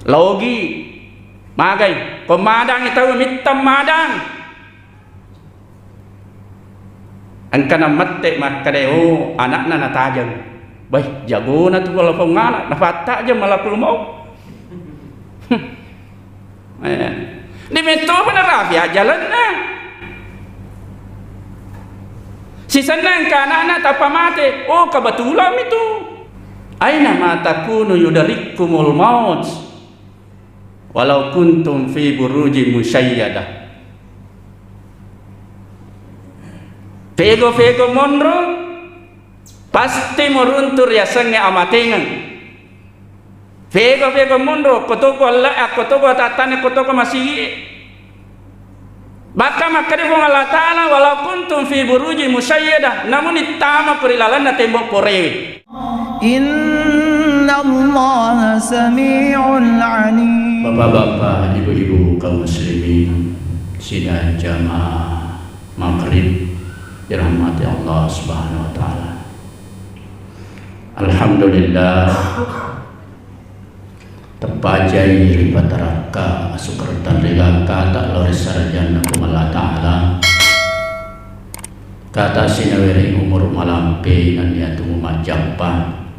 logi magai pemadang itu mitam madang angkana mate makadeo anakna natajang baik jago na tu kalau pengana dapat aja malah puluh mau di metro benar ya jalan na si senang ka anak-anak tapa mate oh kebetulan itu aina ma takunu yudarikumul maut walau kuntum fi buruji musyayyadah fego monro pasti meruntur ya senge amatengan fego monro kotoko Allah kotoko tatane kotoko masih baka makari fong Allah Ta'ala walau kuntum fi buruji musyayyadah namun itama perilalan na tembok porewe Inna Allah sami'un alim. Bapak-bapak, ibu-ibu kaum muslimin sidang jamaah maghrib dirahmati Allah Subhanahu wa taala. Alhamdulillah terpajai ribataraka asukertan regaka tak lores sarjana kumala ta'ala kata sinaweri umur malampe nan yatumu majampan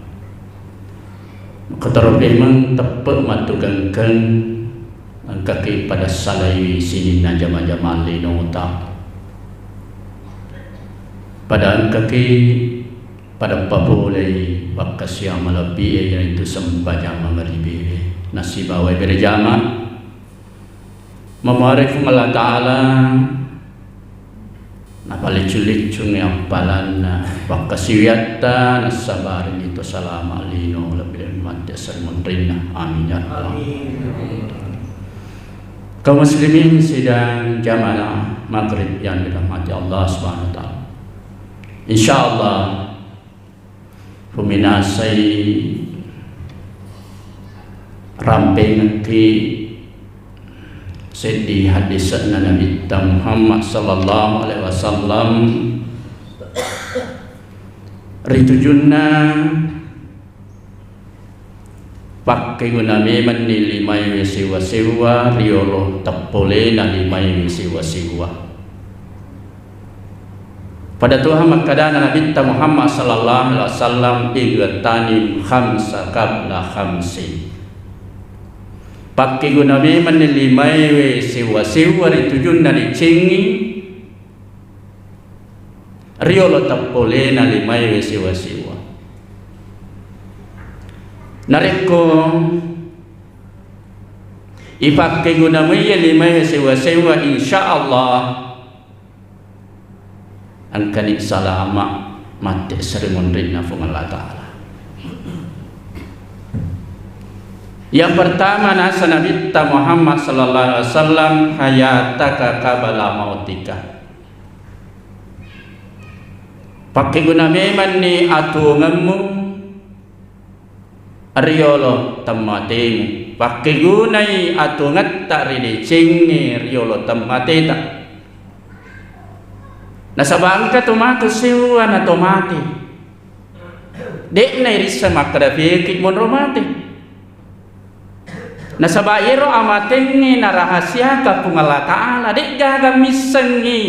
keterobe mang tepek matugangkan kaki pada salai sini najama-jama linota pada kaki pada papolei bakas yang melebihi yang itu sembajang mengeribi nasibawai berjama memarif Allah Ta'ala napalicu-licu yang palan bakas wiyata nasabarin itu salama lino lebih mati sermundrina amin ya Allah. Kaum muslimin sidang jamaah maghrib yang dirahmati Allah Subhanahu wa taala. Insyaallah peminasai ramping ke sedi hadis Nabi Muhammad sallallahu alaihi wasallam ritujunna pakai guna memang nilimai siwa-siwa riolo tepole nalimai siwa-siwa pada Tuhan makadana Nabi Muhammad sallallahu alaihi wasallam igatanim khamsa qabla khamsi pakai guna memang nilimai siwa-siwa ritujun dari cengi riolo tepole nalimai siwa-siwa nareko ipakai guna maya lima sewa-sewa insyaallah angkani salama mati serimun rina fung Allah Ta'ala. Yang pertama nasa Nabi Muhammad sallallahu alaihi wasallam hayataka qabla mautika pakai guna memang ni atunganmu riolo tamatemu pakai gunai atau ngatta ride cengi riolo tamateta nasabangka tomato sewa na tomate dek na irisa makada fikik mon romate nasabayero amatengi na rahasia ka pungala Ta'ala dek gaga misengi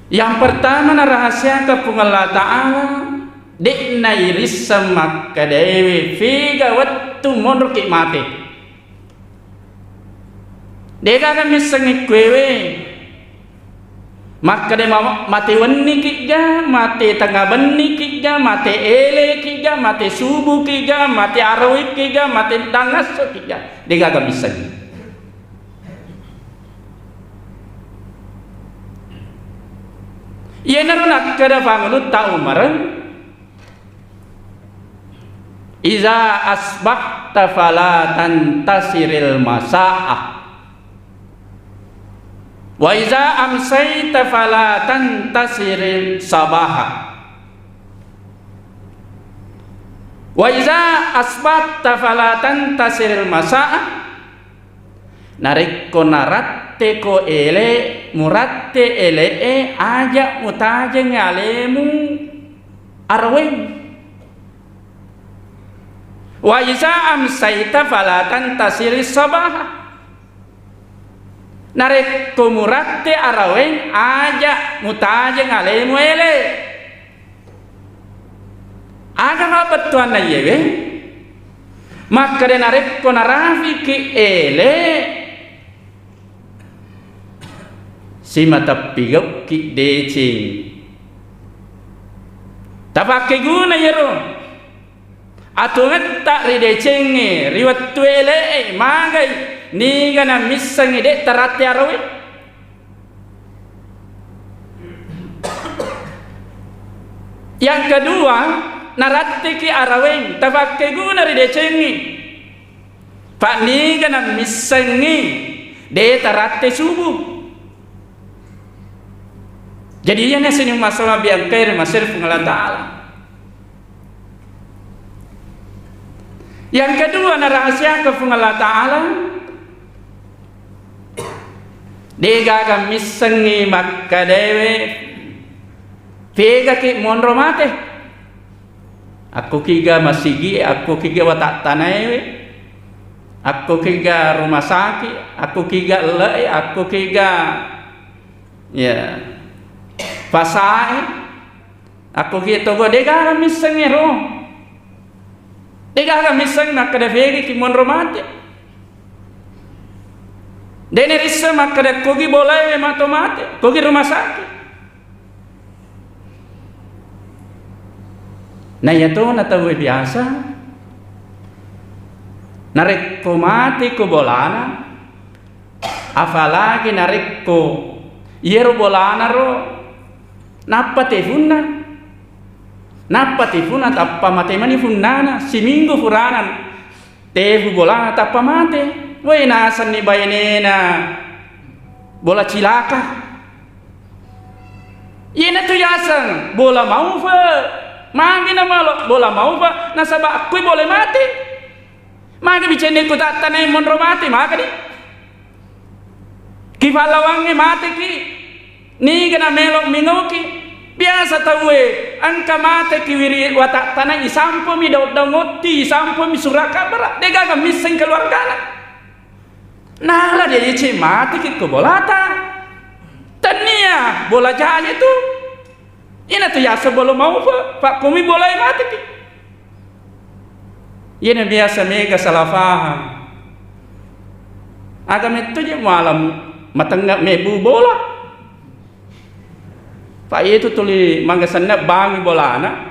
yang pertama na rahasia ka pungala Ta'ala dek na irisa makadewi figa wattu monro ki mate deka kami sengi kwewe makade mate wenni kiga mate tengah benni kiga mate ele kiga mate subuh kiga mate arawik kiga mate dangas kiga deka kami sengi iya narunak kada pangalut tau marang iza asbahta fala tantasiril masa'ah wa iza amsayta fala tantasiril sabahah wa iza asbahta fala tantasiril masa'ah narikko naratte ko ele muratte ele aja mutaje ngalemu arweng Wa iza amsaita fala tantasiri sabah. Narek kumuratte araweng aja mutaje ngale muele. Aga ngapatuan na yewe. Maka de narek ko narafi ki ele. Si mata pigap ki decing. Tapake guna yero. Atungat tak ridecenge riwat tuele magai ni gana misang ide tarate arawi. Yang kedua narate ki araweng tapake guna ridecenge. Pak ni gana misangi de tarate subuh. Jadi yang sini masalah biangkair masalah pengalat Allah. Yang kedua rahasia ke pengalat Allah. Dega ka misangi makka dewe pega ki monro mate. Aku kiga masigi, aku kiga watak tanaewe. Aku kiga rumah sakit, aku kiga lei, aku kiga ya pasai, aku gitu go dega miseng ro, dega miseng nak kada vegi ki mon romate, dene risa mak kada kogi boleh matomate, kogi rumah sakit. Nah ya to na tahu biasa, narik ko mati ko bolana, apalagi narik ko yero bolana ro. Napa tefuna tappa mate mani funana si minggu furanan tefu bola tappa mate woi nasan ni bayenena bola cilaka yena tu yasan bola mau fa magi na malo bola mau fa nasaba aku boleh mati magi bicene ku tatane monro mati magi di kifalawange mati ki ni gana melok mingoki biasa tawe angka mate kiwiri watak tanah isampo mi daud ngoti isampo mi suraka bara dega ga miseng keluargana nala dia ice mate ki ko bolata tania bola jahanya tu ina tu ya sebelum mau pak kumi bola mate ki ina biasa mega salah faham agam itu je malam matengah mebu bola Pak itu tuli manggasanna bangi bolana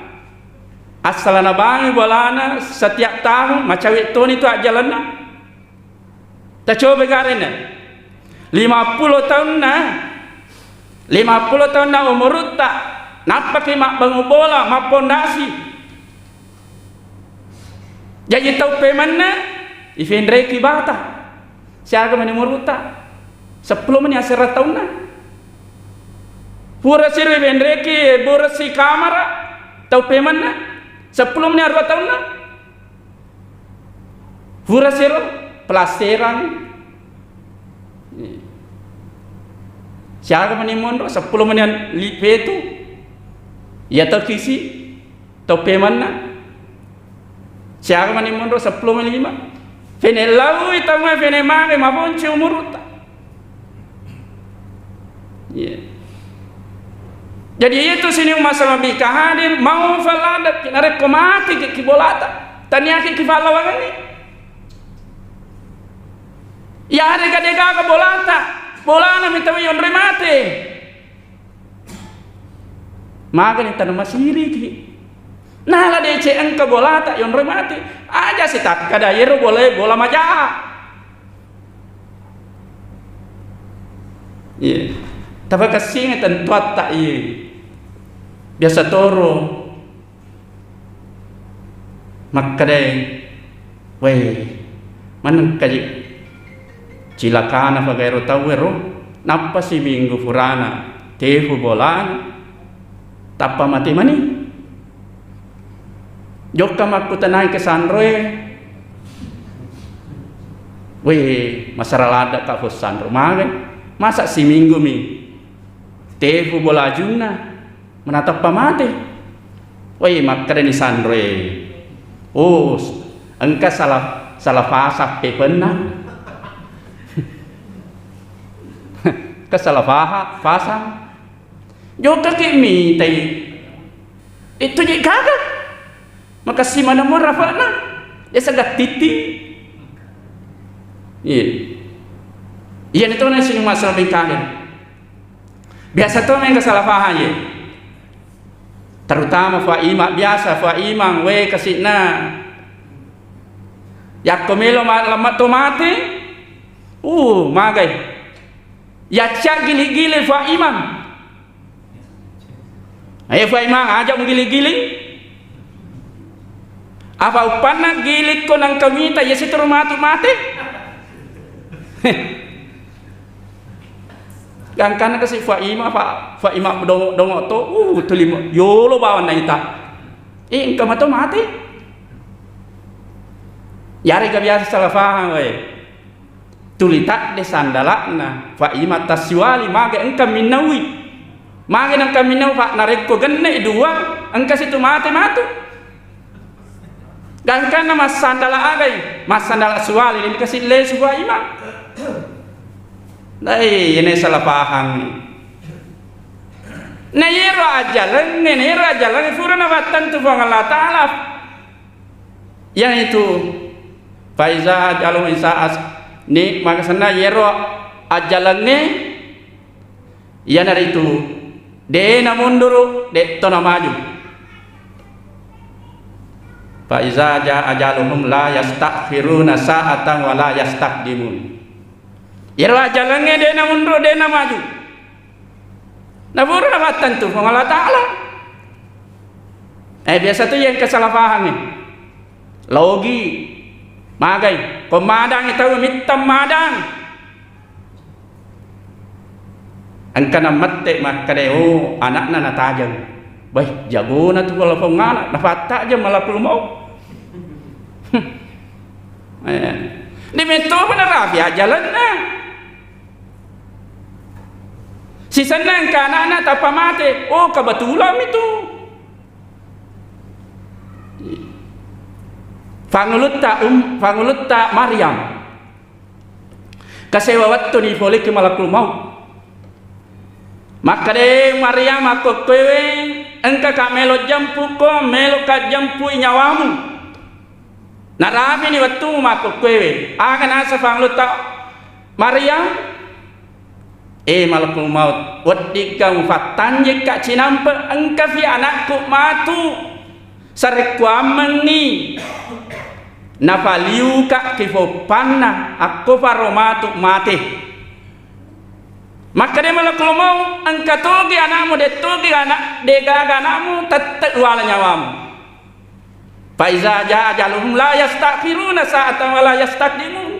asalana bangi bolana setiap tahun macam itu tu jalanna ta coba garena 50 tahun na umur tak napa ki mak bangun bola mak pondasi jadi tau pemanna ifendre ki bata siaga mani umur tak 10 mani asira tahun na pura sirwe vendreki borasi kamera tau pemanna 10 menit 2 tahun na pura siro plasteran siaga mani mondo 10 menit lipetu ya tau kisi tau pemanna siaga mani mondo 10 menit 5 fene lau itama fene mame mabonci umuruta Jadi itu sini masalah bika hadir mau faladat kinarek komati ki bolata taniaki ki falawangan ni ya ada gadega ka bolata bolana mitawi yon remate maga ni tanu masiri ki nala dece engka bolata yon remate aja si tak kada yero boleh bola maja tapi kasih tentu tak biasa toro makadai weh mana kaji cilakana pagairo tawero napa si minggu furana tefu bolan tapa mati mani jokka makutanai ke sanroe weh masaralada ka sanro magen masa si minggu mi tefu bola junna menatap pamate woi makare ni sanre oh engka salah fasa pepena ke salah fasa jota kimi tai itu je kagak maka si mana mo rafana ya sagat titi iya itu na sini masalah bingkahin biasa to men kesalahan ye terutama faima biasa faimang we kasina yak komelo lamat tomate magai ya cak gili-gili faimang ayo faimang ajak menggili-gili apa upana gilik ko ng kamita ya si turumatu mate kan kana kasi faima dongo to tulimo yolo bawan na ita engka mato mate yari ka biasa salah faham we tulita de sandalakna faima taswali maga engka minawi maga nang kaminaw fa nareko ganne dua engka situ mate matu kan kana mas sandala agay mas sandala suwali ini kasi le faima Nay, ini salah paham. Nayiro ajalan, furana watan tu Allah Taala. Yang itu, Faiza jalung isaas ni maka sana yero ajalan ni, yang dari itu, de na mundur, de tona maju. Faiza ajaluhum la yastakhiruna sa'atan wa la yastaqdimun. Irwa jalannya dia na mundur dia na maju. Na buru na watan tu Allah Taala. Biasa tu yang kesalahpaham ni. Logi, magai, pemadang itu mitam madang. Angkana mate makadeo anakna natajang. Baik jago na tu kalau penganak dapat aja malah belum mau. Ni meto benar ya jalan na. Si senang ke anak-anak tak mati. Kebetulan itu. Fangulutta Maryam. Kasewa waktu ni boleh ke malakul maut. Maka de Maryam aku kewe engka ka melo jampu ko melo ka jampu nyawamu. Narabi ni waktu aku kewe. Akan asa fangulutta Maryam malakul maut wadika mufatan jika cinampa engka fi anakku matu sarikku amani nafaliu ka kifopanna aku faromatu mati maka dia malakul maut engka togi anakmu de togi anak de gaga anakmu tetep wala nyawamu faiza ajaluhum la yastakhiruna sa'atan wa la yastaqdimun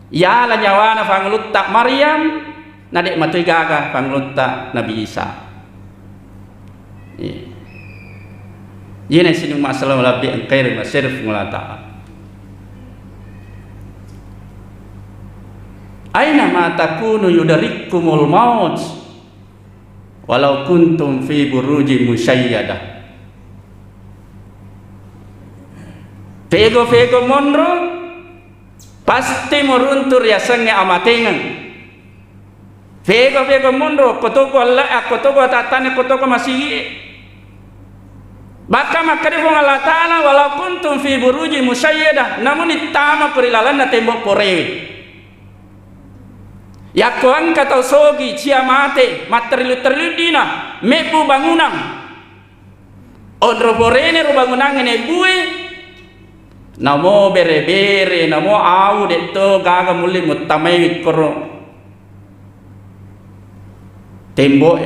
ya la nyawana fangulutta Maryam nadek matui gaga panglunta Nabi Isa. Ini sini masalah lebih engkau masirf mulata. Aina ma takunu yudarikumul maut walau kuntum fi buruji musayyadah. Fego monro pasti meruntur ya sengnya amatengan. Fego mundo kotoko Allah kotoko tatane kotoko masih baka makade fong Allah Taala walau kuntum fi buruji musayyadah namun itama perilalan na tembok porewe yakuan kata sogi cia mate materilu dina mebu bangunan ondro porene ro bangunan ne bue namo bere namo au detto gaga mulli mutamai koro tembok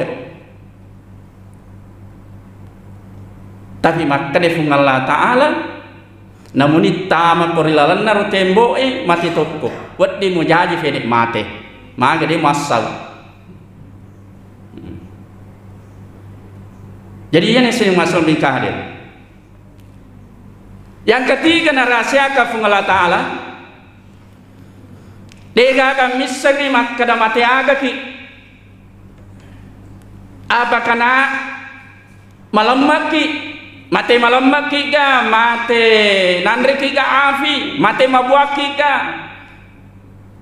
tapi maka de fung Allah Taala namun itama korilalan naru tembok mati toko buat di mujaji fedek mate maka de masal jadi yang sering masal nikah dia yang ketiga narasi ka fung Allah Taala dega ka misani makka da mate aga ki apa kana malamaki mate malamba kiga, mate nandre kiga afi, mate mabuak kiga,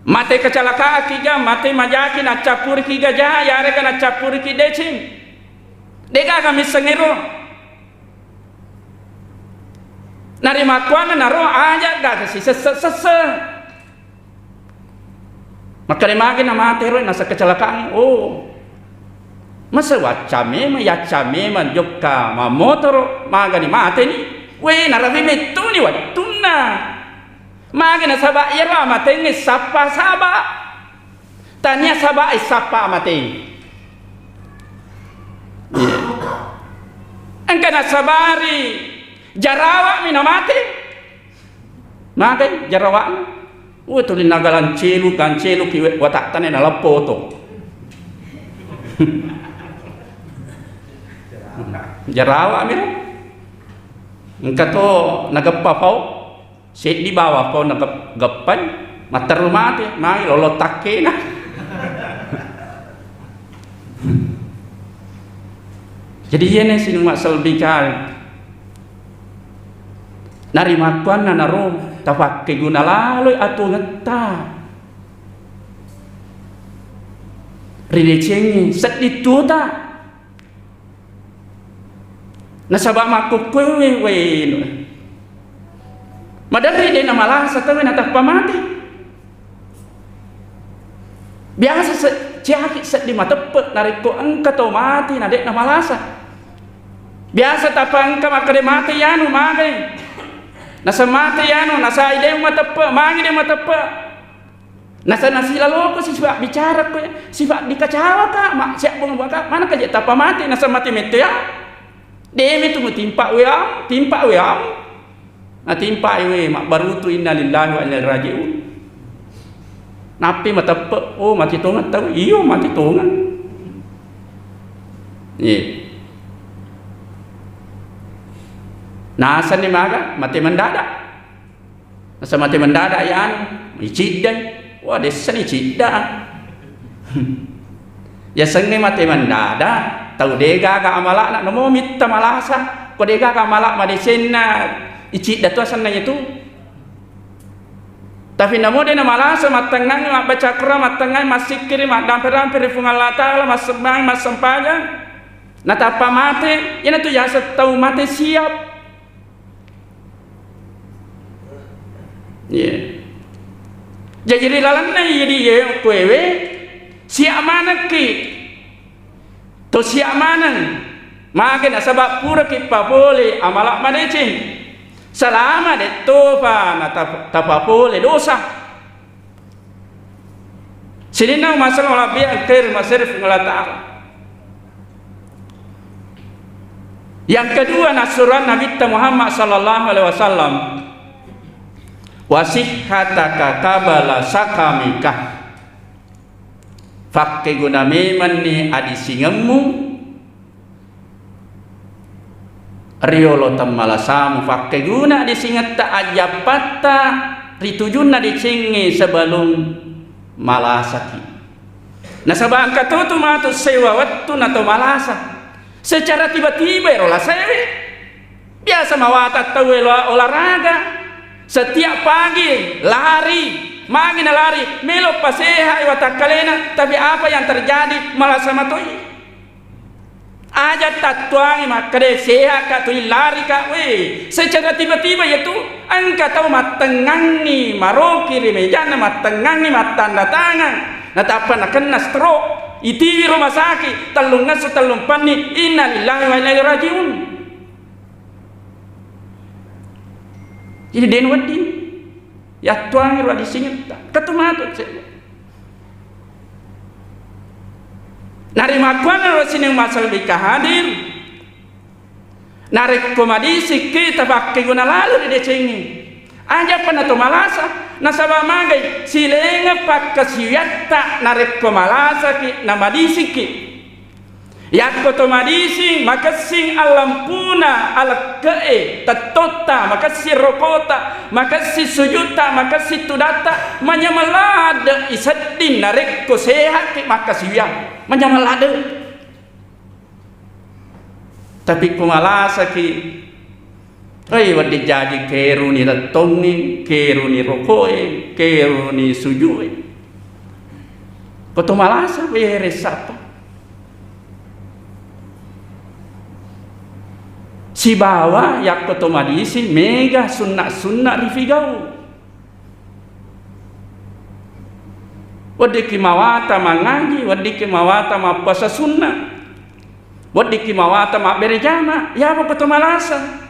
mate kecelakaan kiga, mate majaki na capur kiga jah, yare kana capur ki decing, dega kami sengero, nari makuan naro aja gak sih sese, maka demagi na mate ro nasa kecelakaan, oh. Masa wacame ma yacame ma jokka ma motor magani mate ni we narabi metu ni watuna magana saba ira mate ni sapa saba tanya saba sapa mate angkana sabari jarawa mina mate magai jarawa tulin nagalan celu kan celu ki watak tane na lapoto jarawa mira engkato nagappapaw sit di bawah po nagappan matarumate mai lolotakke na jadi yene sinung masal bikal nari makuan na naro tapakke guna laloy atu ngetta rilecengi set dituta nasaba makukwewe weno madari de namalasa tawe natak pamati biasa sejaki set di matepet nariko engka to mati nadek namalasa biasa tapang ka makade mati yanu magai nasa mati yanu nasa ide matepet mangi de matepet nasa nasila loko sifat bicara ko sifat dikacawa ka mak siap bung bangka mana ka tapa mati nasa mati metu ya demi tu timpa weam timpa we mak baru tu innalillahi wa inna ilaihi raji'un napi matape oh mati tongan tahu iyo mati tongan ye nasa ni maga mati mendadak nasa mati mendadak yan icidai wah desa ni cidda ya sengi mati mendadak tahu dega ka amalak nak nomo mitta malasa ko dega ka amalak madesena icid datu asanna itu tapi namo de na malasa matangang mak baca Quran matangang masikir mak dampir fungal Allah taala masembang masempaga natapa mate ina tu jasa tahu mate siap yeah. Jadi lalan na jadi ye kwewe siap mana ki to siap mana makin asabab pura kita boleh amalak madecing selama de toba na tapa boleh dosa sidina masalah biar khair masarif Allah taala. Yang kedua nasuran Nabi Muhammad sallallahu alaihi wasallam wasihhataka kabala sakamika fakke guna meman ni adi singemu riolo tamalasamu fakke guna di singat ta ajapata ritujunna di cingi sebelum malasaki nasabang katutu matu sewa wattu nato malasa secara tiba-tiba rola sewe biasa mawata tawe olahraga setiap pagi lari mangina lari melo paseha watakalena tapi apa yang terjadi malah sama toi aja tatuangi makade seha ka toi lari ka we secara tiba-tiba yaitu angka tahu matengangi maroki remejana matengangi matanda tangan natapa nakena stroke itiwi rumah sakit talung ngasu talung pani innalillahi wa inna ilaihi rajiun. Jadi den wadi ya tuang ro di singit ketumatut nari makuan ro sining masal bika hadir nari komadisi kita pakai guna lalu di decengi aja pernah tu malasa nasaba magai silenga pak kasiyatta nari komalasa ki namadisi ki yakko to madisi makasing alampuna alakee tatota makasih rokota makasih sujuta makasih tudata manyamalada isaddin narek ko sehat makasih ya manyamalada tapi kumalasa ki Waddi jaji keru ni ratongi, keru ni rokoe, keru ni sujue. Koto malasa bere sapa. Si bawa yak koto madisi mega sunna rifigau. Waddi kimawata mangaji, waddi kimawata mapasa sunnah. Waddi kimawata ma berjama, ya apa koto malasa.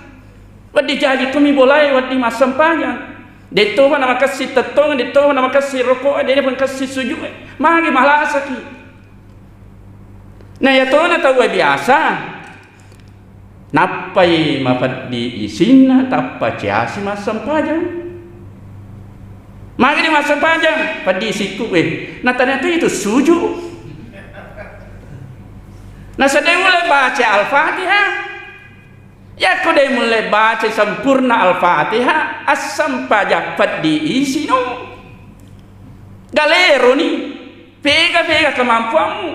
Waddi jaji kumi bolai waddi masam panjang. Deto nama kasih tetong, deto nama kasih rokok, dia pun kasih sujud. Magi malasa ki. Nah ya tona tahu biasa. Napai mafaddi isina tappa ciasi masam panjang. Magi di masam panjang, padi siku Nah ternyata itu sujud. Nah sedang mulai baca Al-Fatihah. Ya kau dah mulai baca sempurna Al-Fatihah, asam pajak padi isi no. Galero ni, pega kemampuanmu.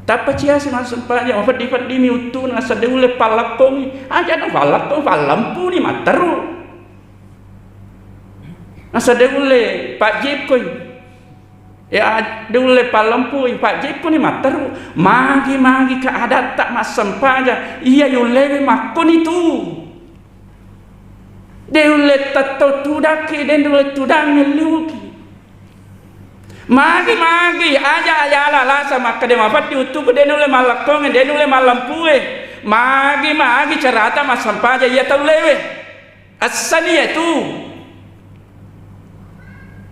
Tapi ciasi masam pajak, padi miutu na sedang mulai palakong, aja na palakong palampu ni materu. Nah sedang mulai Pak Jepkoy. Ya dulu palampu Pak Jepko ni materu magi ke adat tak masam paja iya yule makon itu deule tato tudaki den dule tudang ngeluki magi aja ayala la sama kade mapat diutup den dule malakong den dule malampu magi cerata masam paja iya taulewe asani itu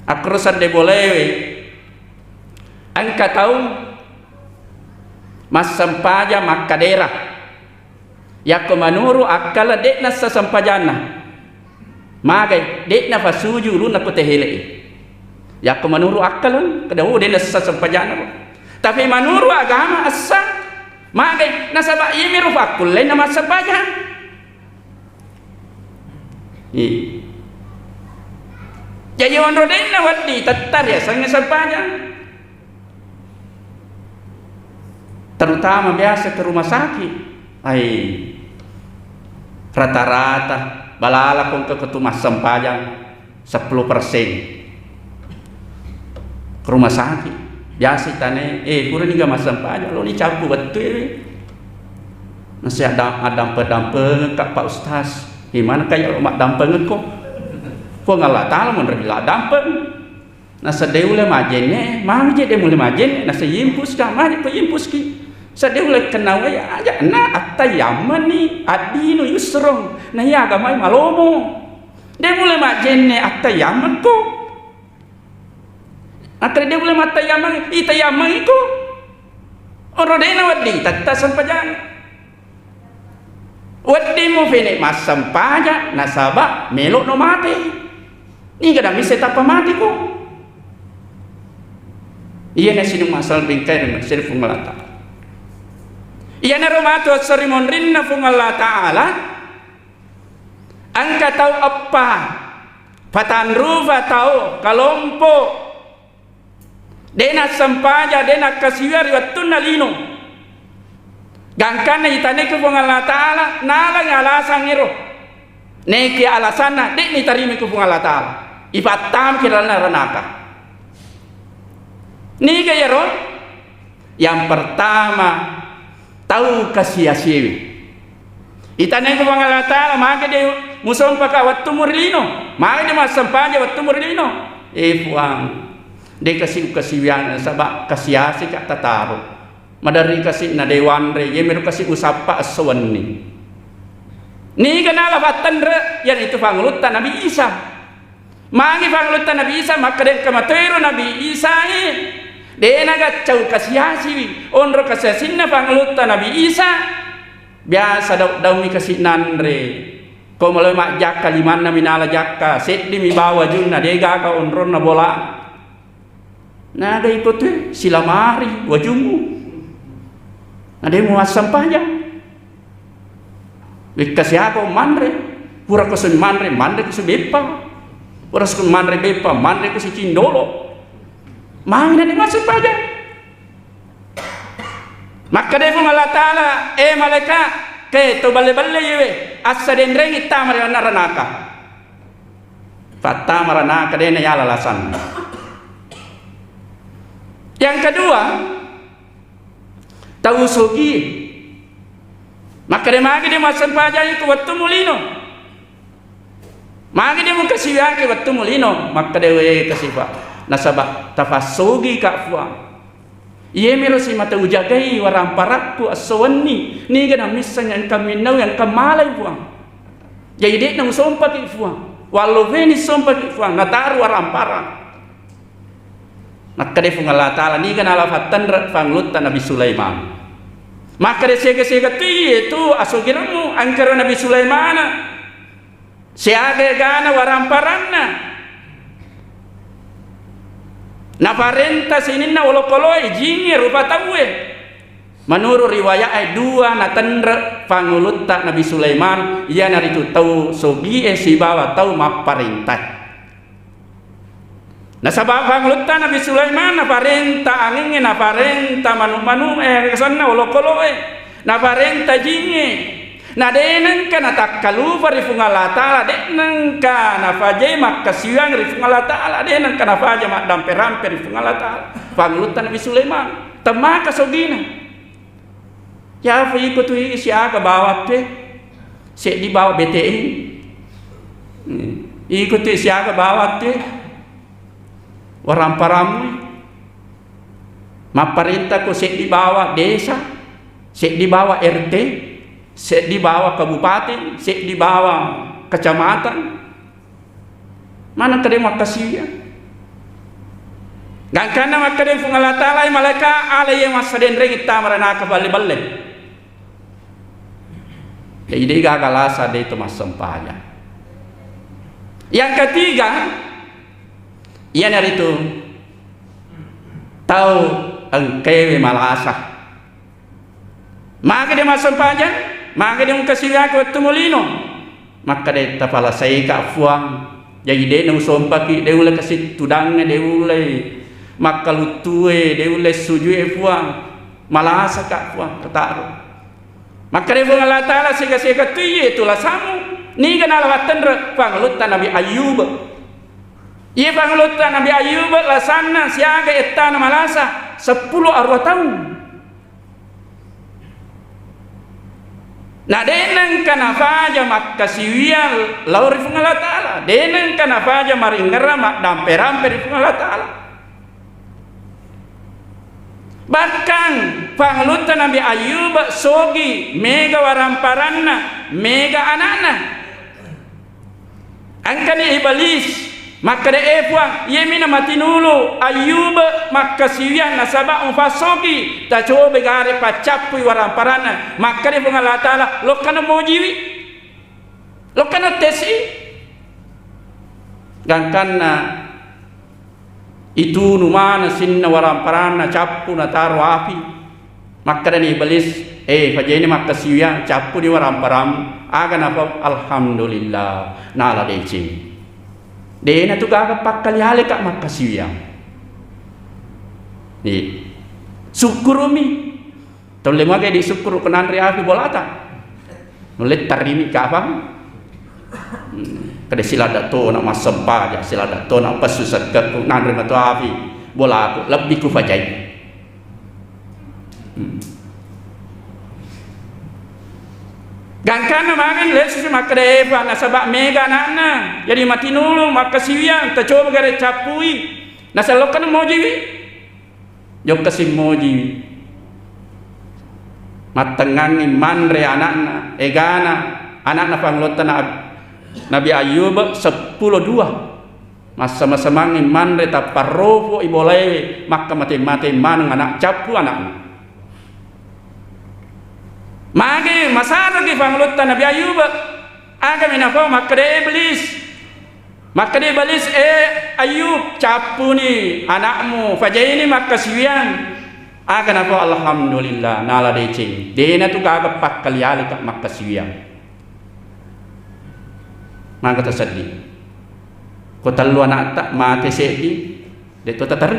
akrosan de bolewe. Angka tahu mas sampaja makadera yako manuru akala dekna sa sampajana magai dekna fasuju runa ko tehele yako manuru akalan kada dekna sa sampajana tapi manuru agama asa magai nasaba yemiru fakul lain nama sampaja jadi ondro dekna waddi tatar ya sange sampaja. Terutama biasa ke rumah sakit, rata-rata balala kong ke ketumas sempajang 10% ke rumah sakit. Biasa tane, kurang juga mas sempajang, lo dicapu betul. Nasi ada dampeng kak Pak Ustaz, gimana kayak mak dampeng kok? Kok ngalah tahu menerima dampeng? Nasa deule majene, manje de mulai majene, nasa yimpus ka, manje ko yimpus ki. Sa deule kenawa ya aja na atayamani adinu yusrong. Nah ya agama malomo. De mulai majene atayaman ko. Akre de mulai matayaman itayaman ko. Oro de na wadi tatta sampajan. Wadi mo fene masam paja nasaba melok no mati. Ni kadang bisa tapa mati ko. Iya na sinung masal bingkai dengan sirfu melata. Iya na romatu sarimon rinna fung Allah Ta'ala. Angka tahu apa? Patanrufa tahu kalompo. Dena sampaja dena kasiwari watuna lino. Gangkana itane ke fung Allah Ta'ala. Nala ngalasan ngiro. Neki alasana dek ni tarimi ke fung Allah Ta'ala. Ipatam kirana ranaka. Ni gaya ron. Yang pertama tahu kasih-kasih. Itane ko Allah Ta'ala maka dia musom paka waktu murlino. Maka dia masam panja waktu murlino. Puang. Dia kasih kasihan sabak kasih-kasih kak tataru. Madari kasih na dewan re ye meru kasih usapa aswan ni. Ni kenala batan re yang itu panglutan Nabi Isa. Mangi panglutan Nabi Isa maka dia kematero Nabi Isa Dena gacau kasih onro kasih sinna panglutan Nabi Isa biasa daumi kasih nanre kau mulai mak jaka limana minala jaka seddi mi bawa junna dega ka onro na bola nada ikut silamari wajumu nada mu sampahnya kasih aku manre pura kosun manre kosun bepa pura kosun manre bepa kosun cindolo mana ni masuk pada maka dia pun Allah Ta'ala malaikat ke to balle-balle yewe asaden rengi tamare naranaka fatta maranaka dena ya alasan. Yang kedua, tahu sugi maka dia magi dia masan pajai ke waktu mulino magi dia muka siwa ke waktu mulino maka dia kasih pak nasabah tafasugi kak fuang iya melo si mata ujagai warang parakku aswani ni gana misalnya yang kami nau yang kamalai fuang jadi dia nang sompa ki fuang walau veni sompa ki fuang nataru warang parak maka dia fungal Allah Ta'ala ni gana lafatan fanglutan Nabi Sulaiman. Maka dia sega-sega itu asogiramu angkara Nabi Sulaiman siaga gana waramparanna na parenta sinina wolokoloi jingi rupa tawe menurut riwayat ay dua na tandra pangulutta Nabi Sulaiman ia naritu tau sogi si bawa tau maparentah na sabab pangulutta Nabi Sulaiman na parenta angin na parenta manu-manu kesana wolokoloi na parenta jingi na denang ka na takkalufa rifung Allah Ta'ala denang ka na fajay makkasiwang rifung Allah Ta'ala denang ka na fajay makdampe-rampe rifung Allah Ta'ala pangulutta Nabi Sulaiman tamaka sogina ya fa iko tu siya ka bawat te si di bawah BTN iko tu siya ka bawat te waram-param maparintah ko si di bawah desa si di bawah RT si di bawah kabupaten si di bawah kecamatan mana kade makasih gangkana makade fung Allah Ta'ala malaka ala yang masaden rengit tamarana ka balle-balle jadi gagalasa de itu masampaya. Yang ketiga iyan narito tahu engkewe malasa maka dia masampajan maka dia mengkasiwak waktu mulino maka dia tapala saya ka fuang jadi dia nang sompaki dia ulai kasih tudangnya dia ulai maka lutue dia ulai sujue fuang malasa ka fuang ketaru maka dia fuang Allah Ta'ala sega-sega tuye itulah samu ni kan alawatan panglutan Nabi Ayub ia panglutan Nabi Ayub lasana siaga etana malasa 10 arwah tahun na denang kana faja makkasiwial lauri fung Allah Ta'ala denang kana faja maringera mak dampe-rampe fung Allah Ta'ala bahkan panglutan Nabi Ayub sogi mega waramparanna mega anana angkani iblis maka de epuang ye mina matinulu Ayub maka siwian nasaba umfasogi ta coba gare pacapu waramparana maka de fungal Allah Ta'ala lokana mojiwi lokana tesi gangkanna itu numana sinna waramparana capu na taru api maka de iblis fajeni maka siwian capu di waramparam aga napa alhamdulillah nala deci dena tu gaga pakkali hale kak makasiya ni syukurumi tolle mage di syukur kenan riafi bolata nulet tarimi kafam kada silada to na masempa ya silada to na pasusat ke nan rima to afi bola lebih ku fajai gangkana magan lesu makade pa nasaba mega nana jadi mati nulu makasiwian ta coba gare capui nasalokan mojiwi jok kasim mojiwi matengani manre anakna egana anakna panglotan Nabi Ayub 10-2 masa-masa mangi manre ta parrovo ibolai maka mati-mati manang anak capu anakna mage masara ki panglutan Nabi Ayub aga minafo makade iblis Ayub capu ni anakmu fajaini makasiwian aga nafo alhamdulillah nala dece dena tu gaga pakkali ali kak makasiwian maka tersedih ko tallu anak tak mate sedi de to tatar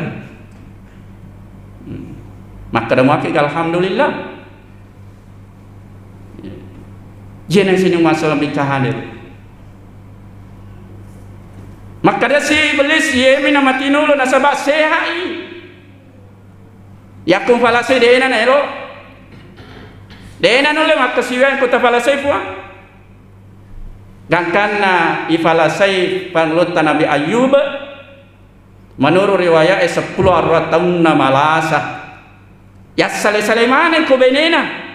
maka da maki alhamdulillah Jeneng sini masalah bikahadir. Maka dia si iblis yemi nama tinulo nasabak sehai. Yakum falasai dena nelo. Dena nole maka siwan kota falasai puan. Gangkana ifalasai panglutan Nabi Ayub. Menurut riwayat 10 tahun malasa. Ya sale mana ko benena.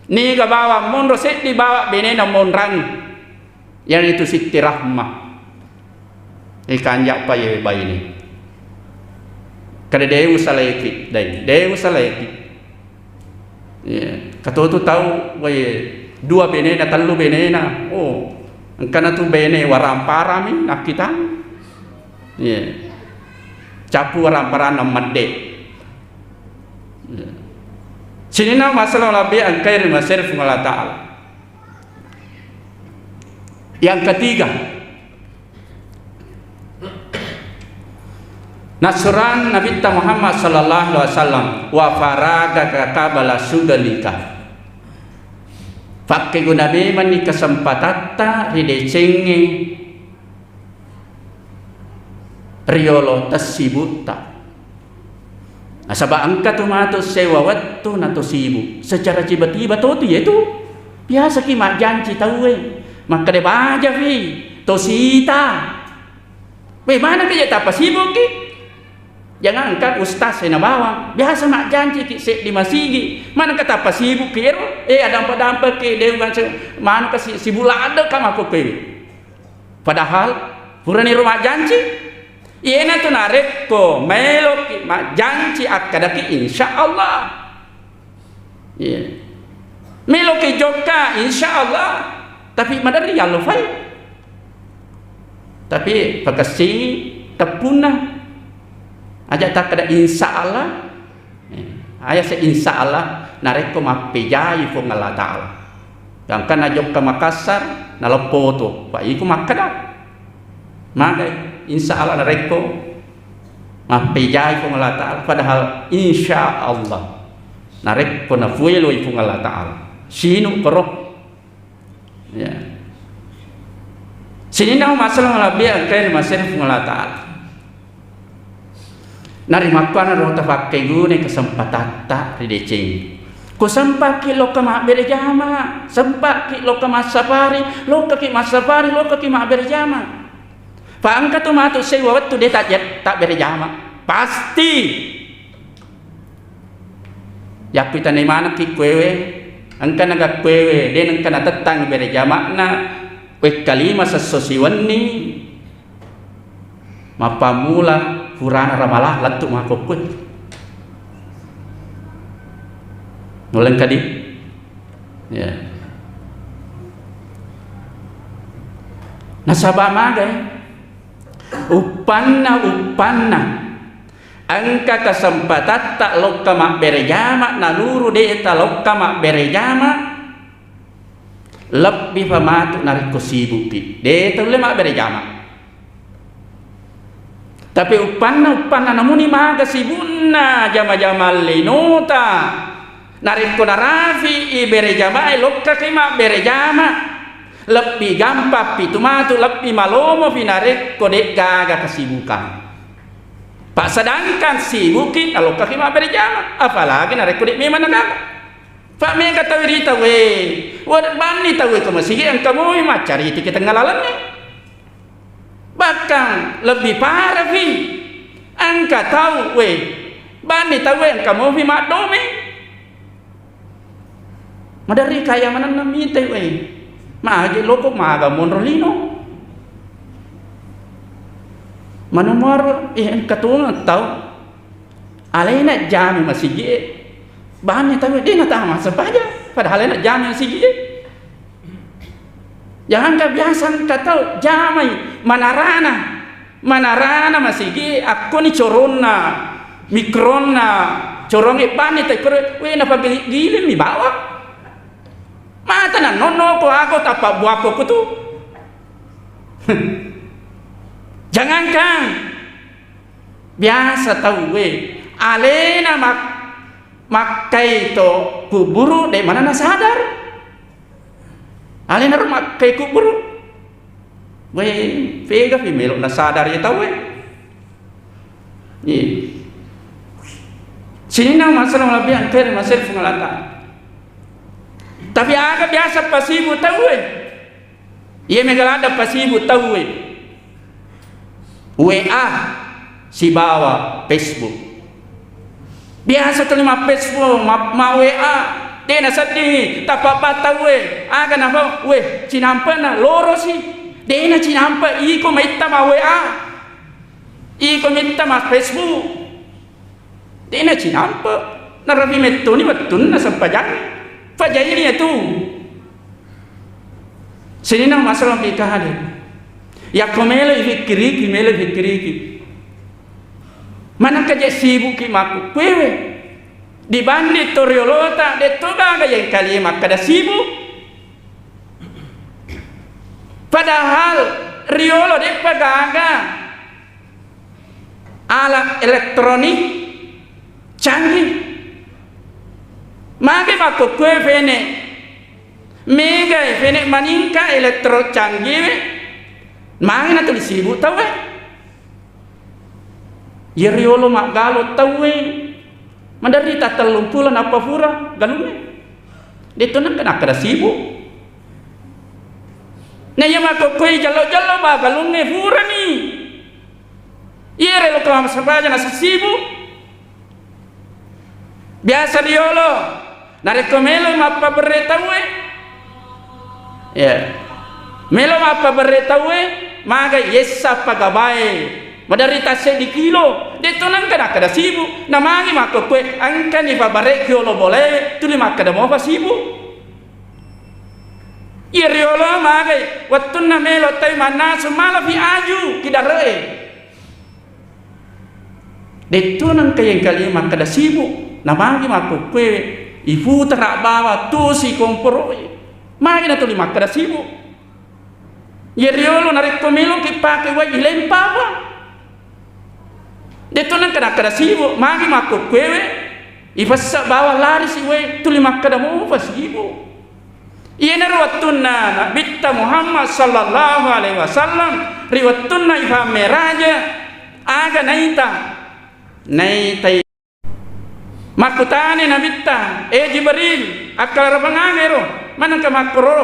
Ni ga bawa mon roset di bawa benena mon rang. Yang itu Siti Rahmah. Ikan yak pa ye bayi ni. Kada dewu saleki dai. Dewu saleki. Ya, kata tu tahu we dua benena telu benena. Oh, angkana tu bene warampara mi nak kita. Ya. Capu warampara nam madde. Ya. Sini na masalah lebih angkai masirif Allah Ta'ala. Yang ketiga, Nasran Nabi Muhammad sallallahu alaihi wasallam wa faraga kabala sugalika. Pakai guna beman ni kesempatan ridecengi riolo tasibuta. Asaba angka tu mato sewa waktu nato sibu. Secara tiba-tiba tu yaitu biasa ki mak janji tahu maka de baja fi tosita. Mana kerja tak sibuk ki? Jangan angkat ustaz saya bawang. Biasa mak janji ki sek di masigi. Mana kata apa sibuk kiro? Ada dampak ke dia mana ke sibuk ada kam aku pe. Padahal purani rumah janji. Iena tu narik ko melo ki mak janji akadaki insyaallah. Iya. Melo ki joka insyaallah. Tapi madari ya lofai. Tapi pakasi tepuna aja tak ada insya Allah. Ayah se insya Allah narik ko mapejai fo Allah Ta'ala. Yang kan ajok ke Makassar nalopo tu. Pak iku makada. Maka insya Allah narik ko mapejai fo Allah Ta'ala. Padahal insya Allah narik ko na fuelo fo Allah Ta'ala. Sino koro. Ya. Sini na masalah lebih angkai masalah fo Allah Ta'ala. Nari makwana ro tafakke gune kesempatan tak ridecing. Ko sempat ki lo kama berjama, sempat ki lo kama safari, lo ki masafari, lo ki ma berjama. Pa angka tu matu sewa waktu dia tak berjama. Pasti. Ya kita ni mana ki kwewe, angka naga kwewe, dia angka na tetang berjama na we kalima sesosiwan ni. Mapamula Purana ramalah lantuk makoput. Nulang kadi. Ya. Nasaba magai. Upanna angka kesempatan tak lokka mak berjama naluru de ta lokka mak berjama lebih pamatu nariko sibuki. De tule mak berjama. Tapi upanna namuni maga sibunna jama-jama linuta nariko narafi ibere jama lokka kima bere jama lebih gampang pitumatu lebih malomo finariko dek gaga kesibukan. Pak sedangkan sibukin lokka kima bere jama apalagi nariko dek memang gaga. Pak me kata wirita we wadat bani tahu ko masigi ang kamu macari kita ngalalannya. Bahkan lebih parah fi angka tahu we bani tahu we kamu fi mak dome madari kaya mana namite we maagi loko maga monrolino manumar angka tuh tahu alena jami masigi bani tahu dia nak tahu masa saja padahal alena jami masigi. Jangan kau biasa kata jamai manarana masigi aku ni corona mikrona corong ipani tak kore we napa gilin mi bawa mata na nono ko aku tapa buako ko tu. Jangankan biasa tahu we alena makai to kuburu de mana na sadar. alin rumah kai kubur we pega fi melok na sadar ya tahu ni sini na masalah lebih angker masalah pengalatan tapi aga biasa pasibu tahu ia megalada pasibu tahu WA si bawa Facebook biasa terima Facebook ma WA dia na sedih tak apa tahu aga na we cinampa na loro si dia na cinampa iko maita ma WA iko maita ma Facebook dia na cinampa na rabi metto ni betul na sampajan fajai ni tu sini na masalah nikah ada ya komelo fikiri melo fikiri mana kerja sibuk ki maku kwewe dibanding toriolota de toga ga yang kali maka da sibuk padahal riolo de pagaga alat elektronik canggih mage maku kwewe ne mega fene maningka elektro canggih mage na tulis sibuk tahu ya riolo mak galo tahu menderita 30 apa pura galune dito nang kana kada sibuk na yama ko koy jalo ba galune pura ni yere lo kam sabaja na sibuk biasa riolo na rekomelo mappa berita ya melo mappa berita maga yessa pagabai madarita di kilo dito nang kada sibuk namangi mako kwe angka ni babare kiolo boleh tuli makada mo pasibu iriolo magai wattuna melo tay mana sumala fi aju kidare dito nang kayang kali makada sibuk namangi mako kwe ibu terak bawa tu si komporo magi na tuli makada sibuk iriolo narik komelo kipake wa ilempawa dito nang kada sibuk magi makuk kwewe ipasa bawa lari si we tuli makada mo pasibu iyana riwattunna nabitta Muhammad sallallahu alaihi wasallam riwattunna ifa meraja aga naita makutane nabitta Jibril akal rabangangero manang ka makro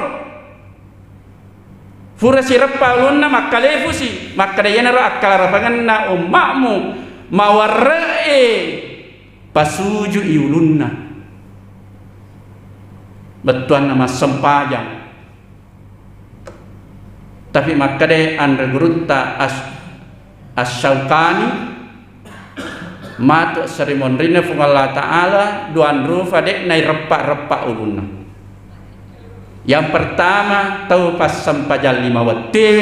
fura sirappa ulunna makkalefusi makkada yenaro akal rabanganna ummamu mawarrae pasuju iulunna betuan nama sempajang tapi makade andre gurutta as-Syaukani mat serimonrina fung Allah Ta'ala duan rufa dek nai repak-repak ulunna yang pertama tahu pas sempajang 5 wetih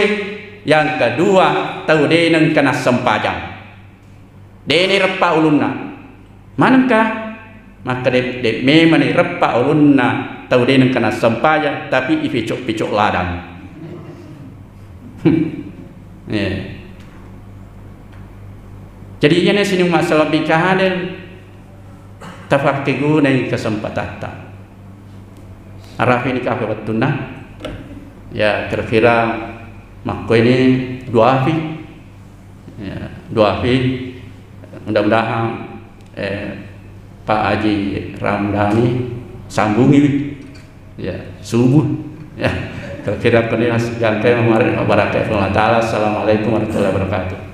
yang kedua tahu deneng kena sempajang deni repa ulunna manakah maka de memang repa ulunna tahu dia kena sempaya tapi ipicok ladang yeah. Jadi ini sini masalah nikah dan tafakigu nai kesempatan arah ini kafir betunna ya kira-kira makko ini duafi ya duafi mudah-mudahan Pak Haji Ramdhani sambungi ya subuh ya kira-kira kena ganti mari barakatuh Allah taala. Assalamualaikum warahmatullahi wabarakatuh.